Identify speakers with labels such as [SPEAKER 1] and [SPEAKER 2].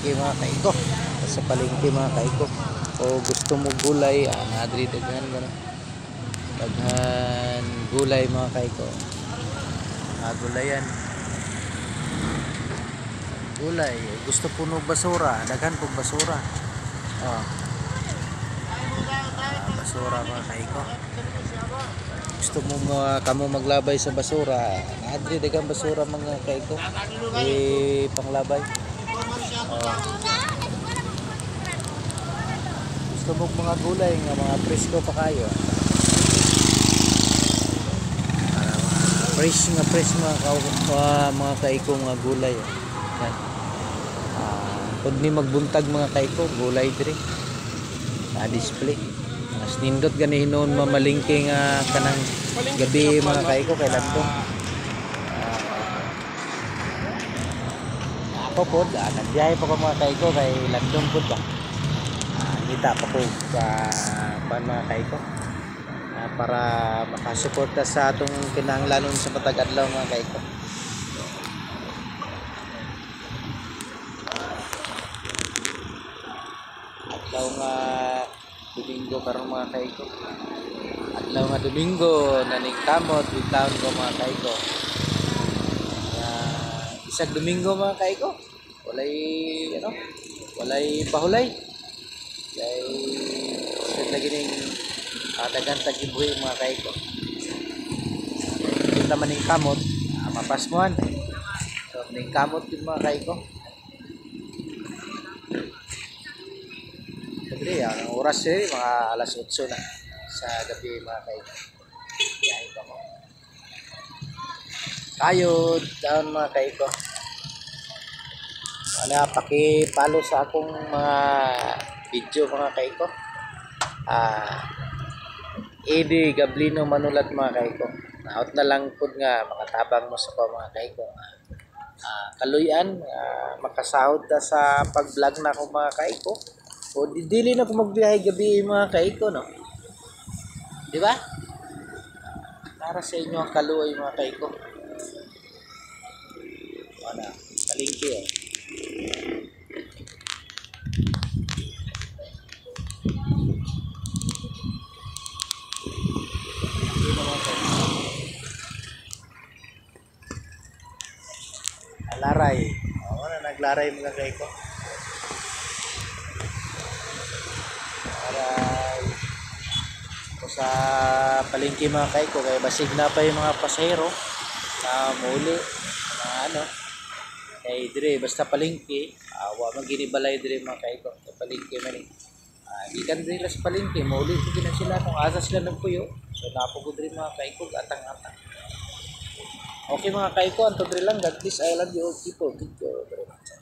[SPEAKER 1] palengke mga kaiko. Sa palengke mga kaiko. O gusto mo gulay, nadri daghan gano'n. Daghan gulay mga kaiko. Gulayan. Gulay, gusto puno basura, daghan pug basura. Oh. Basura mga kaiko. Gusto mo kamo maglabay sa basura, nadri daghang basura mga kaiko. Panglabay. Oh. Gusto mo mga gulay nga mga presko pa kayo. Fresh mga kaiko mga gulay. Yan. Pag ni magbuntag mga kaiko, gulay diri. Display. Mas nindot gani hinon mamalingking kanang gabi mga kaiko kay landong. Ako po, nagbiyahe pa ko mga kaiko kay landong po ba. Kita pa ko mga kaiko. Para makasuporta sa atong kinahanglanon sa matag adlaw mga kaiko. Adlaw nga Domingo karon mga kaiko. Adlaw nga Domingo naning kamot bitaon ko mga kaiko. Isag Domingo mga kaiko. Walay bahulay. Kay sa lagi ning dagan tagibuhi mga kaiko. Kita man ning kamot, mapasmuan. So ning kamot yung mga kaiko. Sabi ang oras mga alas 8 na sa gabi mga kaiko. Yahay pa ko. Kayod down mga kaiko. Paki-follow sa akong mga video mga kaiko. Edi Gablino Manulat mga kaiko. Naot na lang pud nga makatabang mo sa mga kaiko. Kaluyan makasahod ta sa pag-vlog na ko mga kaiko. O dili na ko magbiyahe gabi mga kaiko no. Di ba? Para sa inyo ang kaluoy mga kaiko. Palengke . Laray. Naglaray mga kaiko. Laray. Sa palengke mga kaiko kay basig na pa yung mga pasahero na muli na kay dire basta palengke wa man ginibalay dire mga kaiko sa palengke man gikan dire sa palengke muli ko gina sila kung asa sila nagpuyo so napugod dire mga kaiko atang-atang. Okay mga kaiko, anto dire lang. God bless, I love you all people. Thank you very much.